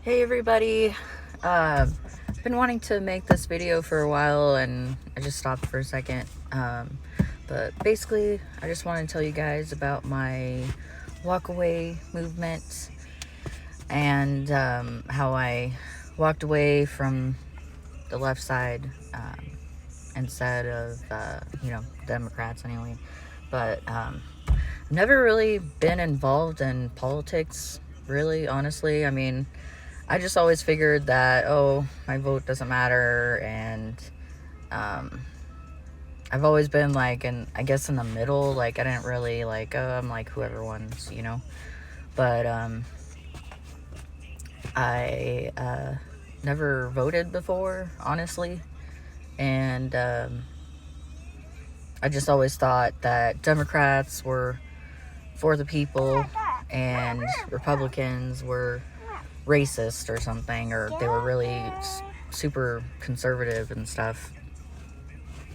Hey everybody, I've been wanting to make this video for a while and I just stopped for a second, but basically I just want to tell you guys about my walk away movement and how I walked away from the left side instead of, Democrats anyway, but I've never really been involved in politics, really, honestly. I mean, I just always figured that, oh, my vote doesn't matter, and um, I've always been like, I guess in the middle. Like, I didn't really like, oh, I'm like whoever wins. But I never voted before, honestly, and I just always thought that Democrats were for the people and Republicans were racist or something, or they were really super conservative and stuff.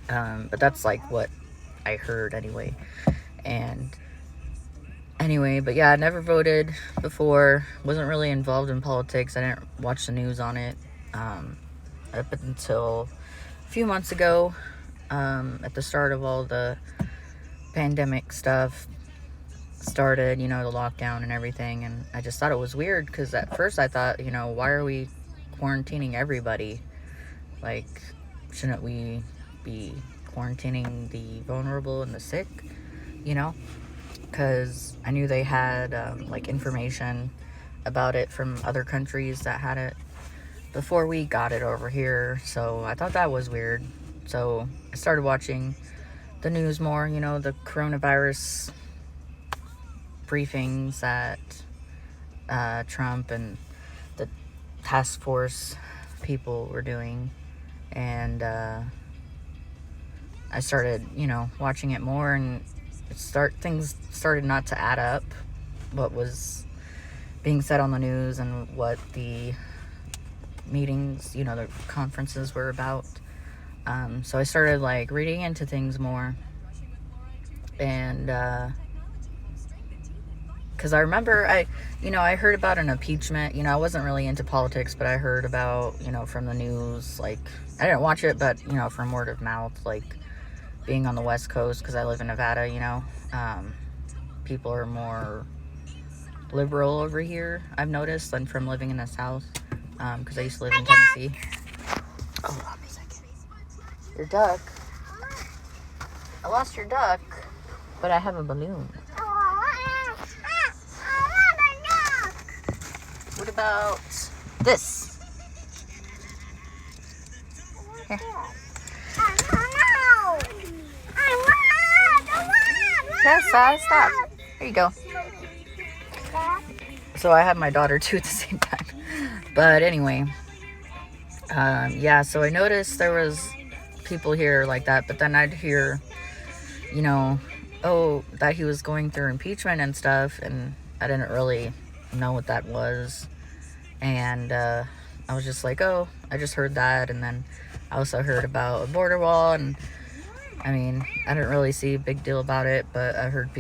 But that's like what I heard anyway. And anyway, but yeah, I never voted before, wasn't really involved in politics. I didn't watch the news on it up until a few months ago, at the start of all the pandemic stuff started, the lockdown and everything. And I just thought it was weird because at first I thought, why are we quarantining everybody? Like, shouldn't we be quarantining the vulnerable and the sick? Because I knew they had like information about it from other countries that had it before we got it over here. So I thought that was weird. So I started watching the news more, the coronavirus briefings that Trump and the task force people were doing. And I started, watching it more, and things started not to add up, what was being said on the news and what the meetings, the conferences were about. So I started like reading into things more, and because I remember I heard about an impeachment. I wasn't really into politics, but I heard about, from the news. Like, I didn't watch it, but, from word of mouth, like, being on the West Coast, because I live in Nevada, people are more liberal over here, I've noticed, than from living in the South, because I used to live in Tennessee. Oh, hold on a second. Your duck. I lost your duck, but I have a balloon. What about this? Here. Tessa, stop. There you go. So I have my daughter too at the same time. But anyway, so I noticed there was people here like that, but then I'd hear, that he was going through impeachment and stuff, and I didn't really know what that was. And I was just like, oh, I just heard that. And then I also heard about a border wall, and I mean, I didn't really see a big deal about it, but I heard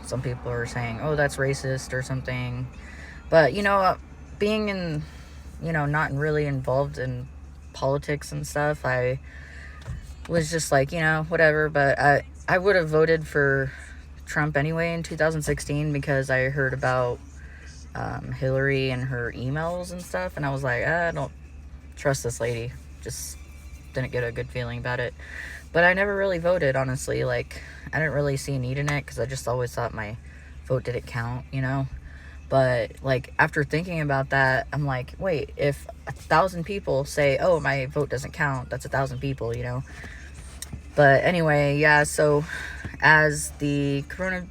some people were saying, oh, that's racist or something. But, being in, not really involved in politics and stuff, I was just like, whatever. But I would have voted for Trump anyway in 2016 because I heard about Hillary and her emails and stuff, and I was like, I don't trust this lady. Just didn't get a good feeling about it. But I never really voted, honestly. Like, I didn't really see a need in it because I just always thought my vote didn't count, But, like, after thinking about that, I'm like, wait, if 1,000 people say, oh, my vote doesn't count, that's 1,000 people, But anyway, yeah, so as the coronavirus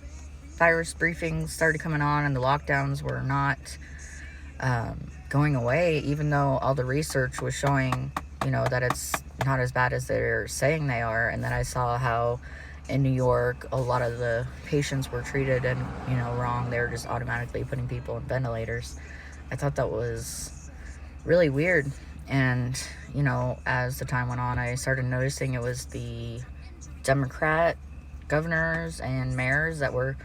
briefings started coming on and the lockdowns were not going away, even though all the research was showing, that it's not as bad as they're saying they are. And then I saw how in New York a lot of the patients were treated and wrong. They were just automatically putting people in ventilators. I thought that was really weird. And as the time went on, I started noticing it was the Democrat governors and mayors that were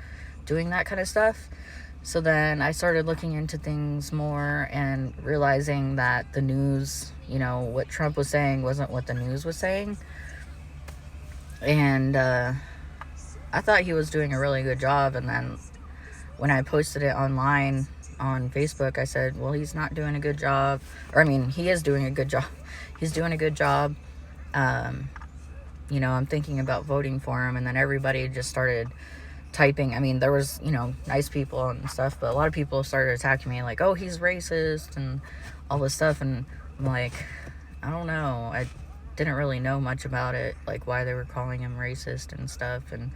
doing that kind of stuff. So then I started looking into things more and realizing that the news, what Trump was saying wasn't what the news was saying. And I thought he was doing a really good job. And then when I posted it online on Facebook, I said, well, he's not doing a good job. Or, I mean, he is doing a good job. He's doing a good job. I'm thinking about voting for him. And then everybody just started typing. I mean, there was, nice people and stuff, but a lot of people started attacking me like, oh, he's racist and all this stuff. And I'm like, I don't know. I didn't really know much about it, like why they were calling him racist and stuff. And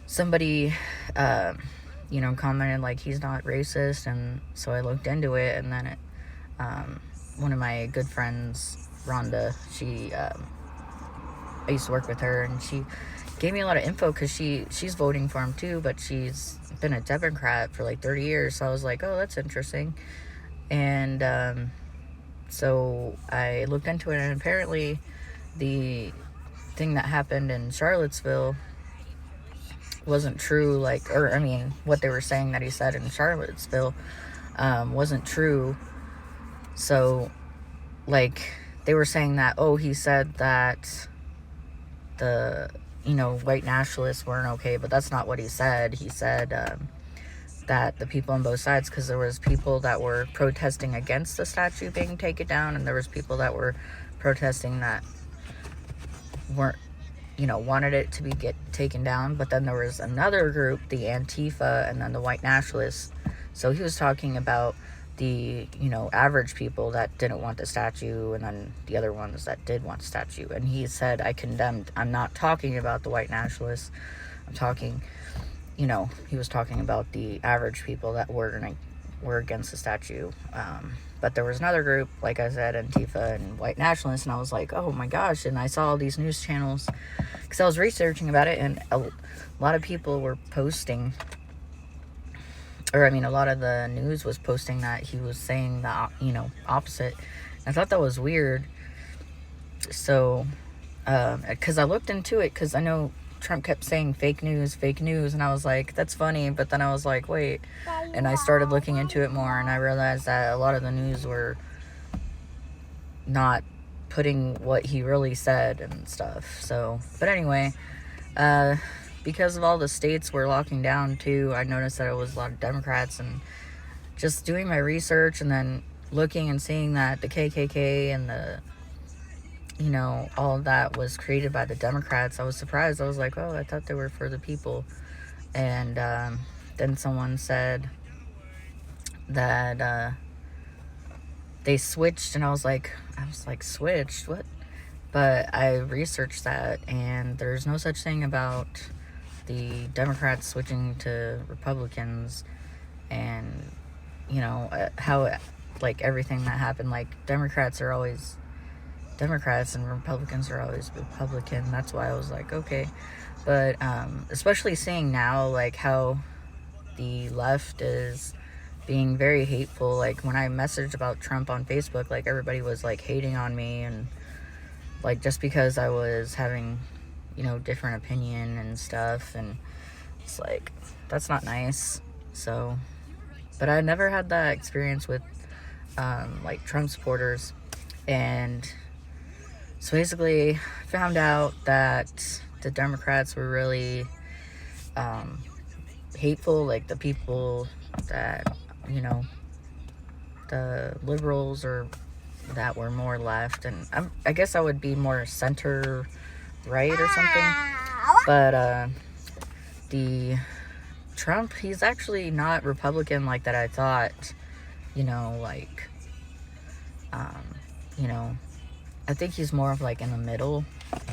somebody, commented like he's not racist. And so I looked into it, and then one of my good friends, Rhonda, I used to work with her, and she gave me a lot of info because she's voting for him too, but she's been a Democrat for like 30 years. So I was like, oh, that's interesting. And so I looked into it, and apparently the thing that happened in Charlottesville wasn't true. What they were saying that he said in Charlottesville wasn't true. So, they were saying that, oh, he said that the white nationalists weren't okay, but that's not what he said. He said that the people on both sides, because there was people that were protesting against the statue being taken down, and there was people that were protesting that weren't, wanted it to be taken down. But then there was another group, the Antifa, and then the white nationalists. So he was talking about the average people that didn't want the statue, and then the other ones that did want the statue. And he said, I'm not talking about the white nationalists. I'm talking, he was talking about the average people that were against the statue. But there was another group, like I said, Antifa and white nationalists, and I was like, oh my gosh. And I saw all these news channels because I was researching about it, and a lot of people were posting, a lot of the news was posting that he was saying the, opposite. I thought that was weird. So, because I looked into it, because I know Trump kept saying fake news, and I was like, that's funny. But then I was like, wait, and I started looking into it more, and I realized that a lot of the news were not putting what he really said and stuff. So, but anyway, because of all the states were locking down too, I noticed that it was a lot of Democrats. And just doing my research and then looking and seeing that the KKK and the, all of that was created by the Democrats, I was surprised. I was like, oh, I thought they were for the people. And then someone said that they switched, and I was like, switched? What? But I researched that, and there's no such thing about the Democrats switching to Republicans. And how everything that happened, Democrats are always Democrats and Republicans are always Republican. That's why I was like, okay. But especially seeing now how the left is being very hateful. When I messaged about Trump on Facebook, everybody was hating on me, and just because I was having different opinion and stuff. And it's that's not nice. So, but I never had that experience with Trump supporters. And so basically found out that the Democrats were really hateful, the people that the liberals or that were more left. And I guess I would be more center right or something. But the Trump, he's actually not Republican like that I thought. I think he's more of in the middle,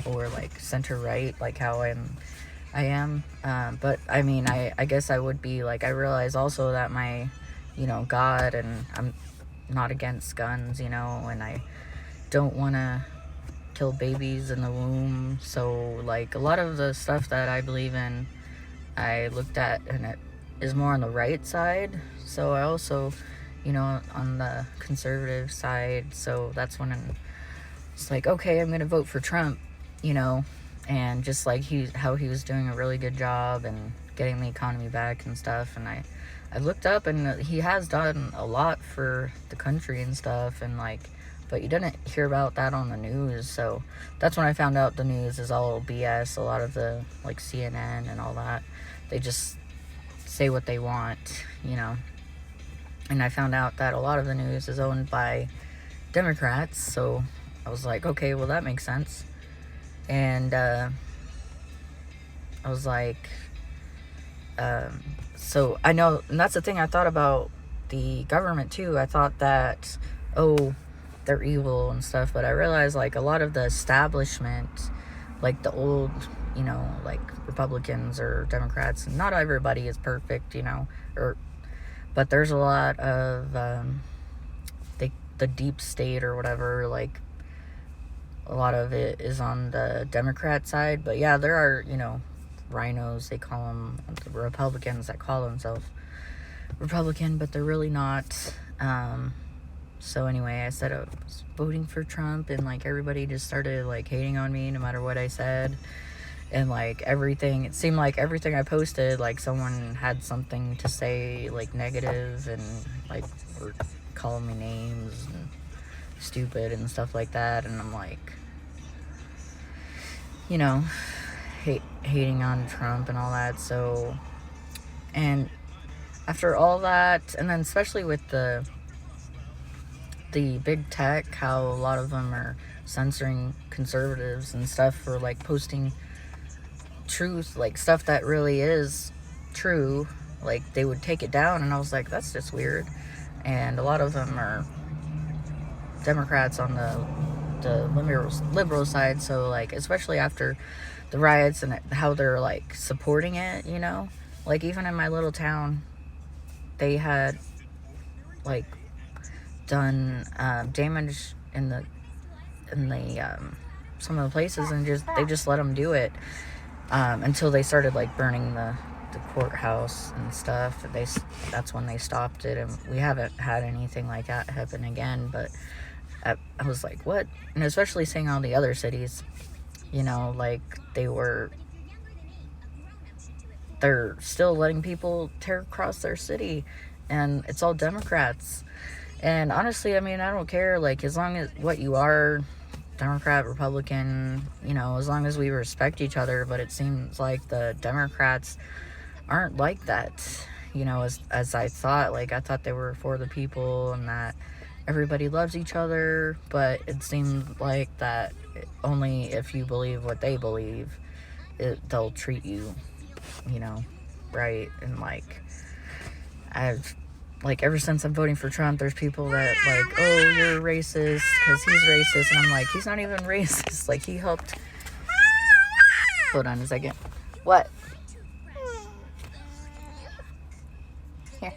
or center right, how I am. But I mean, I guess I would be I realize also that my God, and I'm not against guns, and I don't want to kill babies in the womb. So a lot of the stuff that I believe in, I looked at, and it is more on the right side. So I also on the conservative side. So that's when it's okay, I'm gonna vote for Trump, and just how he was doing a really good job and getting the economy back and stuff. And I I looked up, and he has done a lot for the country and stuff, and like, but you didn't hear about that on the news. So that's when I found out the news is all BS. A lot of the like CNN and all that, they just say what they want, you know. And I found out that a lot of the news is owned by Democrats. So I was like, okay, well, that makes sense. And I was like, so I know, and that's the thing I thought about the government too. I thought that, oh, they're evil and stuff, but I realized like a lot of the establishment, like the old, you know, like Republicans or Democrats, and not everybody is perfect, you know, but there's a lot of the deep state or whatever, like a lot of it is on the Democrat side. But yeah, there are, you know, rhinos, they call them, the Republicans that call themselves Republican, but they're really not. So anyway, I said I was voting for Trump, and like everybody just started like hating on me no matter what I said. And like everything, it seemed like everything I posted, like someone had something to say like negative, and like were calling me names and stupid and stuff like that. And I'm like, you know, hating on Trump and all that. So, and after all that, and then especially with the big tech, how a lot of them are censoring conservatives and stuff for like posting truth, like stuff that really is true, like they would take it down. And I was like, that's just weird. And a lot of them are Democrats on the liberal side. So like, especially after the riots and how they're like supporting it, you know, like even in my little town, they had like done damage in the some of the places, and they just let them do it until they started like burning the courthouse and stuff. That's when they stopped it, and we haven't had anything like that happen again. But I was like, what? And especially seeing all the other cities, you know, like they're still letting people tear across their city, and it's all Democrats. And honestly, I mean, I don't care, like, as long as what you are, Democrat, Republican, you know, as long as we respect each other. But it seems like the Democrats aren't like that, you know, as I thought. Like, I thought they were for the people and that everybody loves each other, but it seemed like that only if you believe what they believe, they'll treat you, you know, right. And like, like, ever since I'm voting for Trump, there's people that, like, oh, you're racist because he's racist. And I'm like, he's not even racist. Like, he helped. Hold on a second. What? Here.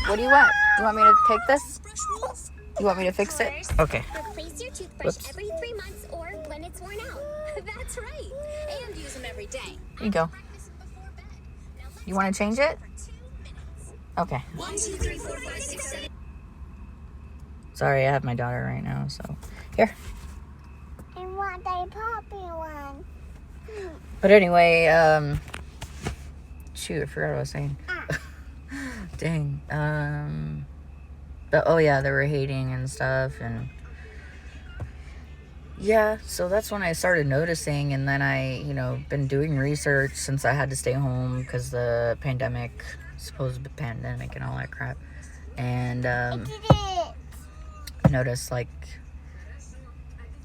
What do you want? You want me to take this? You want me to fix it? Okay. Replace your toothbrush every 3 months or when it's worn out. That's right. And use them every day. Here you go. You want to change it? Okay. 1, 2, 3, 4, 5, 6, 7. Sorry, I have my daughter right now, so here. I want a puppy one. But anyway, shoot, I forgot what I was saying. Dang. But oh yeah, they were hating and stuff, and yeah, so that's when I started noticing. And then I, you know, been doing research since I had to stay home because the supposed pandemic and all that crap. And I noticed like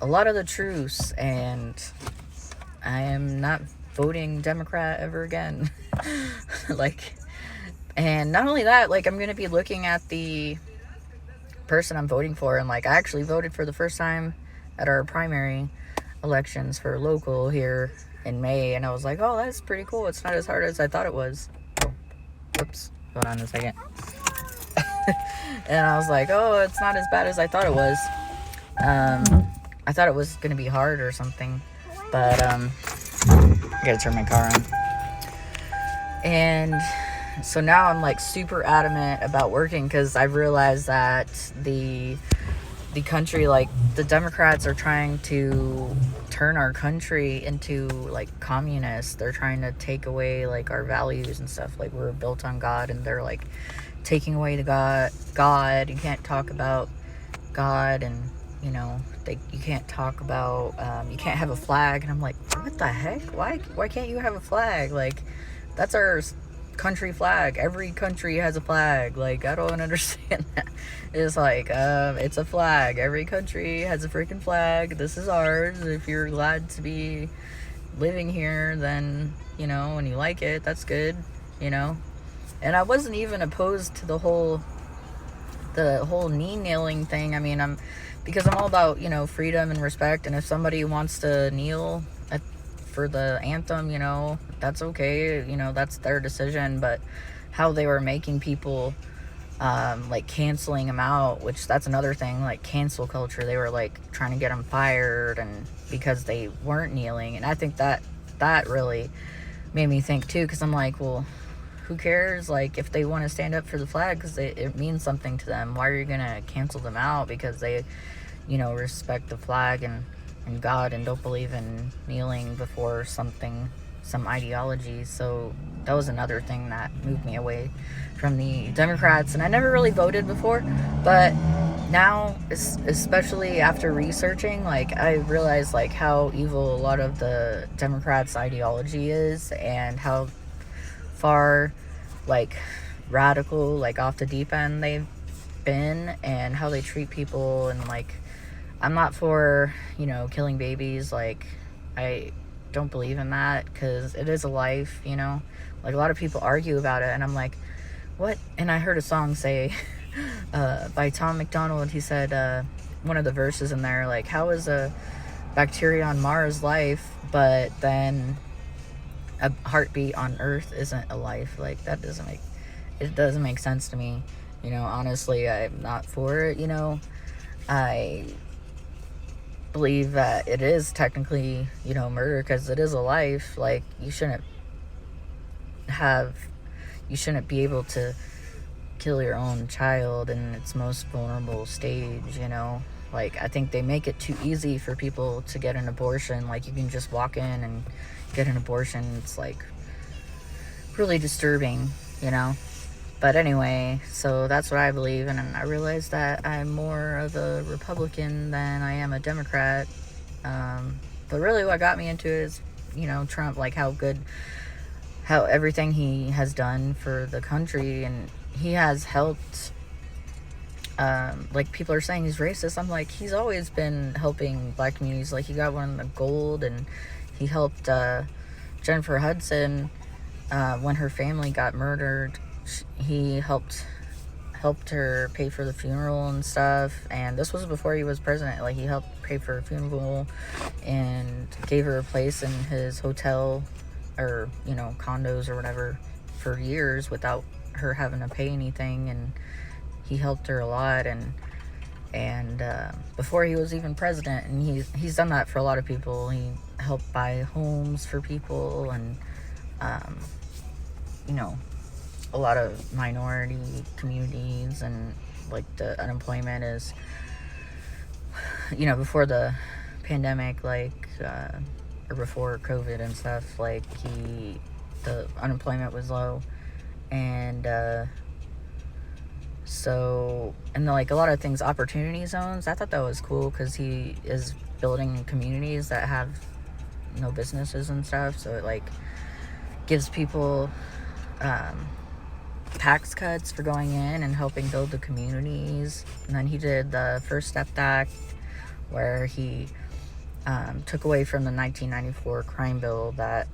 a lot of the truths, and I am not voting Democrat ever again. Like, and not only that, like, I'm gonna be looking at the person I'm voting for, and like, I actually voted for the first time at our primary elections for local here in May, and I was like, oh, that's pretty cool. It's not as hard as I thought it was. Whoops, hold on a second. And I was like, oh, it's not as bad as I thought it was. I thought it was gonna be hard or something, but I gotta turn my car on. And so now I'm like super adamant about working, because I've realized that the the country, like the Democrats are trying to turn our country into like communist. They're trying to take away like our values and stuff. Like we're built on God, and they're like taking away the God. You can't talk about God, and you know, you can't talk about you can't have a flag. And I'm like, what the heck? Why can't you have a flag? Like, that's our country flag. Every country has a flag. Like, I don't understand that. It's like, it's a flag. Every country has a freaking flag. This is ours. If you're glad to be living here, then, you know, and you like it, that's good, you know. And I wasn't even opposed to the whole knee kneeling thing. I mean, because I'm all about, you know, freedom and respect, and if somebody wants to kneel for the anthem, you know, that's okay, you know, that's their decision. But how they were making people like canceling them out, which that's another thing, like cancel culture. They were like trying to get them fired, and because they weren't kneeling. And I think that really made me think too, because I'm like, well, who cares? Like, if they want to stand up for the flag because it means something to them, why are you gonna cancel them out because they, you know, respect the flag and God and don't believe in kneeling before some ideology? So that was another thing that moved me away from the Democrats. And I never really voted before, but now, especially after researching, like, I realized like how evil a lot of the Democrats' ideology is, and how far like radical, like off the deep end they've been, and how they treat people. And like, I'm not for, you know, killing babies. Like, I don't believe in that, because it is a life, you know. Like, a lot of people argue about it, and I'm like, what? And I heard a song say by Tom McDonald. He said one of the verses in there, like, how is a bacteria on Mars life, but then a heartbeat on Earth isn't a life? Like, that doesn't make sense to me, you know. Honestly, I'm not for it, you know. I believe that it is technically, you know, murder, because it is a life. Like, you shouldn't be able to kill your own child in its most vulnerable stage, you know. Like, I think they make it too easy for people to get an abortion. Like, you can just walk in and get an abortion. It's like really disturbing, you know. But anyway, so that's what I believe in, and I realized that I'm more of a Republican than I am a Democrat. But really what got me into it is, you know, Trump, like how everything he has done for the country, and he has helped, like, people are saying he's racist. I'm like, he's always been helping black communities. Like, he got one of the gold, and he helped Jennifer Hudson when her family got murdered. He helped her pay for the funeral and stuff. And this was before he was president. Like, he helped pay for her funeral and gave her a place in his hotel, or, you know, condos or whatever, for years without her having to pay anything. And he helped her a lot. And before he was even president, and he's done that for a lot of people. He helped buy homes for people, and you know, a lot of minority communities. And like, the unemployment is, you know, before the pandemic, like, or before COVID and stuff, like, the unemployment was low. And so, and like, a lot of things, opportunity zones, I thought that was cool, because he is building communities that have no businesses and stuff. So it like gives people tax cuts for going in and helping build the communities. And then he did the First Step Act, where he took away from the 1994 crime bill that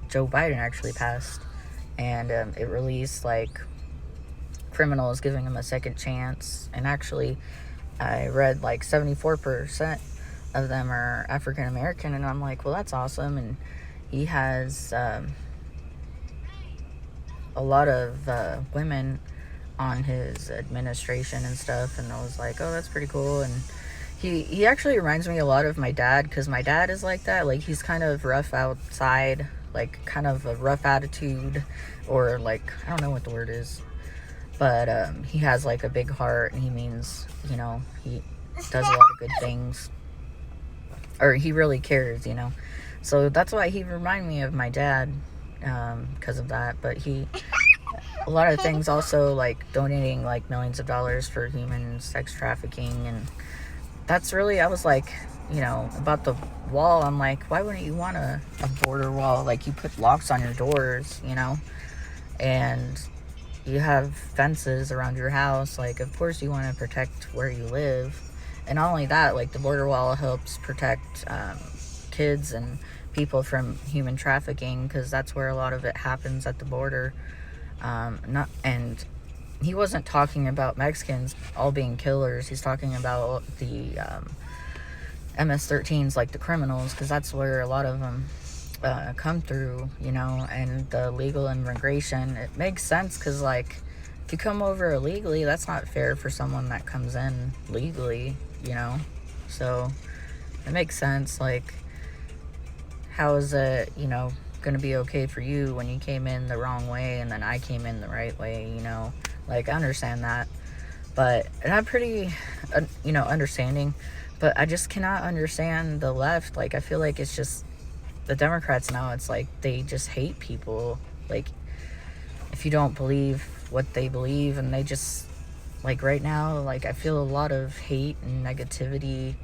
Joe Biden actually passed. And it released like criminals, giving them a second chance. And actually, I read like 74% of them are African American, and I'm like, well, that's awesome. And he has a lot of women on his administration and stuff, and I was like, oh, that's pretty cool. And he actually reminds me a lot of my dad, because my dad is like that. Like, he's kind of rough outside, like kind of a rough attitude, or like, I don't know what the word is, but he has like a big heart, and he means, you know, does a lot of good things. Or he really cares, you know. So that's why he reminded me of my dad, because of that. But a lot of things also, like donating like millions of dollars for human sex trafficking. And that's really, I was like, you know, about the wall, I'm like, why wouldn't you want a border wall? Like, you put locks on your doors, you know, and you have fences around your house. Like, of course you want to protect where you live. And not only that, like, the border wall helps protect kids and people from human trafficking, because that's where a lot of it happens, at the border. And he wasn't talking about Mexicans all being killers. He's talking about the MS-13s, like the criminals, because that's where a lot of them come through, you know. And the legal immigration, it makes sense, because like, if you come over illegally, that's not fair for someone that comes in legally, you know. So it makes sense. Like, how is it, you know, going to be okay for you when you came in the wrong way and then I came in the right way, you know? Like, I understand that, but, and I'm pretty, you know, understanding, but I just cannot understand the left. Like, I feel like it's just the Democrats now, it's like they just hate people. Like, if you don't believe what they believe, and they just, like, right now, like, I feel a lot of hate and negativity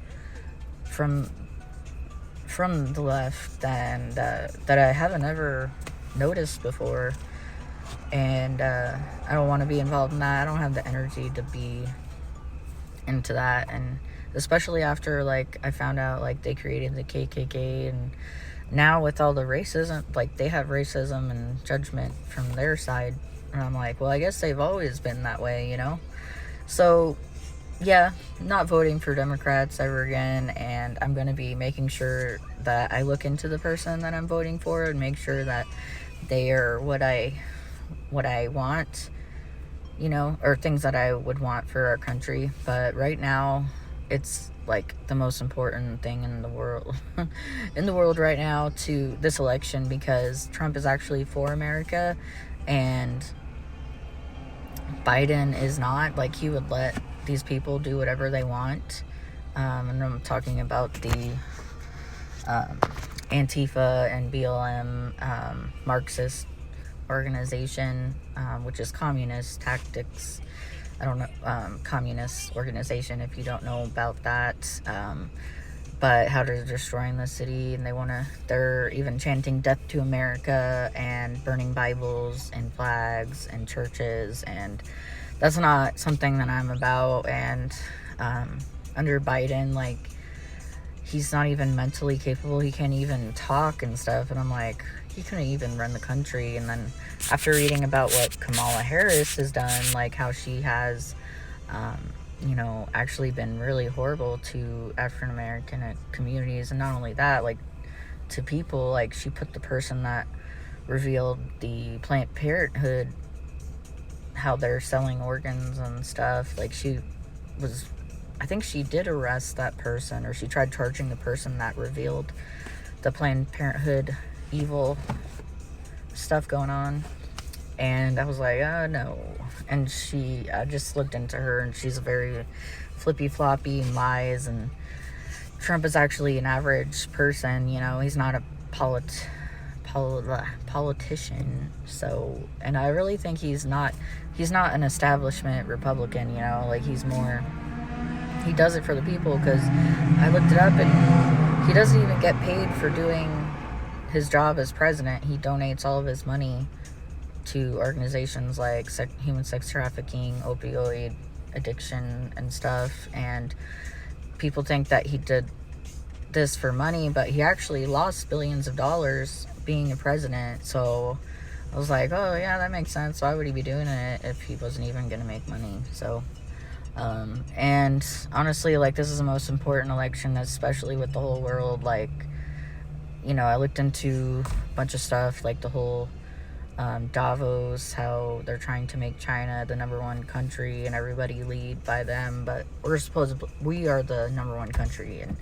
from the left, and that I haven't ever noticed before. And I don't want to be involved in that. I don't have the energy to be into that. And especially after, like, I found out, like, they created the KKK, and now with all the racism, like, they have racism and judgment from their side, and I'm like, well, I guess they've always been that way, you know. So yeah, not voting for Democrats ever again. And I'm going to be making sure that I look into the person that I'm voting for and make sure that they are what I want, you know, or things that I would want for our country. But right now, it's like the most important thing in the world right now, to this election, because Trump is actually for America and Biden is not. Like, he would let these people do whatever they want. And I'm talking about the Antifa and BLM Marxist organization, which is communist tactics. I don't know, communist organization, if you don't know about that. But how they're destroying the city, and they're even chanting death to America and burning Bibles and flags and churches, and that's not something that I'm about. And under Biden, like, he's not even mentally capable. He can't even talk and stuff, and I'm like, he couldn't even run the country. And then after reading about what Kamala Harris has done, like how she has you know, actually been really horrible to African American communities, and not only that, like, to people, like, she put the person that revealed the Planned Parenthood, how they're selling organs and stuff, like, I think she did arrest that person, or she tried charging the person that revealed the Planned Parenthood evil stuff going on. And I was like, oh no. And I just looked into her, and she's a very flippy-floppy and lies. And Trump is actually an average person, you know. He's not a politician. So, and I really think he's not an establishment Republican, you know. Like, he does it for the people, because I looked it up, and he doesn't even get paid for doing his job as president. He donates all of his money to organizations like human sex trafficking, opioid addiction and stuff. And people think that he did this for money, but he actually lost billions of dollars being a president. So I was like, oh yeah, that makes sense. Why would he be doing it if he wasn't even gonna make money? So and honestly, like, this is the most important election, especially with the whole world. Like, you know, I looked into a bunch of stuff, like the whole Davos, how they're trying to make China the number one country and everybody lead by them, but we are the number one country, and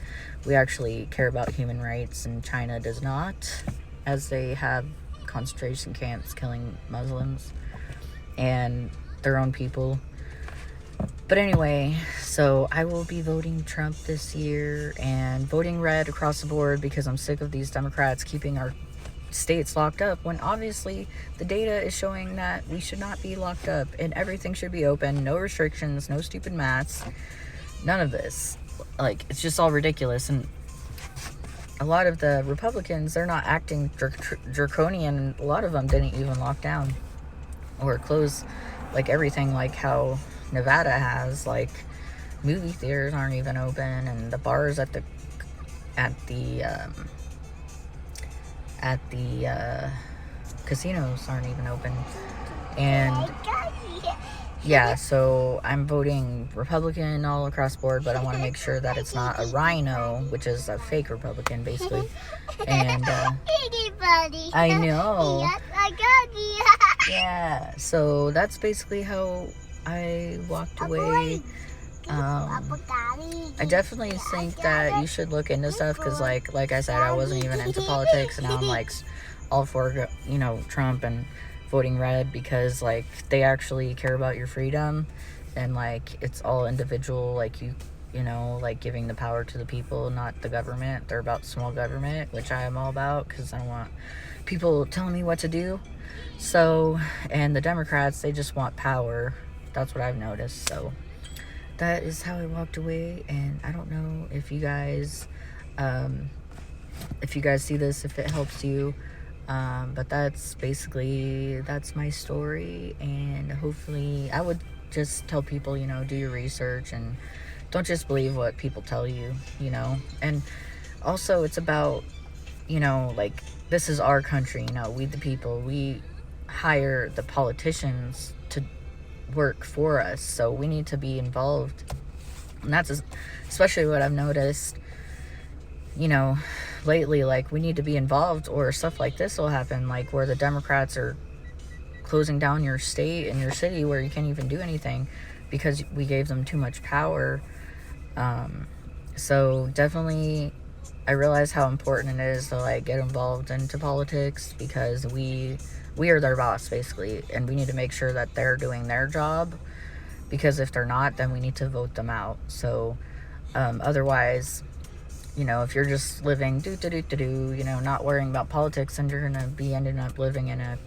we actually care about human rights, and China does not, as they have concentration camps killing Muslims and their own people. But anyway, So I will be voting Trump this year and voting red across the board because I'm sick of these Democrats keeping our states locked up when obviously the data is showing that we should not be locked up and everything should be open. No restrictions, no stupid masks, none of this. Like, it's just all ridiculous. And a lot of the Republicans, they're not acting draconian. A lot of them didn't even lock down or close like everything, like how Nevada has. Like, movie theaters aren't even open, and the bars at the casinos aren't even open. And yeah, so I'm voting Republican all across the board, but I want to make sure that it's not a rhino, which is a fake Republican, basically. And I know. Yeah, so that's basically how I walked away. I definitely think that you should look into stuff because, like I said, I wasn't even into politics, and now I'm like all for, you know, Trump and voting red because like they actually care about your freedom, and like it's all individual, like you know, like giving the power to the people, not the government. They're about small government, which I am all about because I don't want people telling me what to do. So, and the Democrats, they just want power. That's what I've noticed. So that is how I walked away, and I don't know if you guys see this, if it helps you, but that's my story. And hopefully I would just tell people, you know, do your research and don't just believe what people tell you, you know. And also it's about, you know, like, this is our country, you know, we the people, we hire the politicians to work for us, so we need to be involved. And that's especially what I've noticed, you know, lately. Like, we need to be involved or stuff like this will happen, like where the Democrats are closing down your state and your city where you can't even do anything because we gave them too much power. So definitely I realize how important it is to like get involved into politics because we are their boss, basically, and we need to make sure that they're doing their job, because if they're not, then we need to vote them out. So otherwise, you know, if you're just living you know, not worrying about politics, then you're gonna be ending up living in a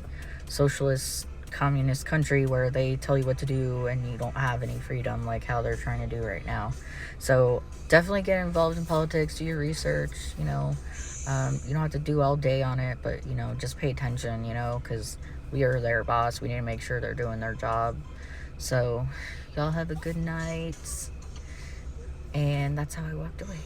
socialist communist country where they tell you what to do and you don't have any freedom, like how they're trying to do right now. So definitely get involved in politics, do your research, you know. You don't have to do all day on it, but, you know, just pay attention, you know, because we are their boss. We need to make sure they're doing their job. So y'all have a good night, and that's how I walked away.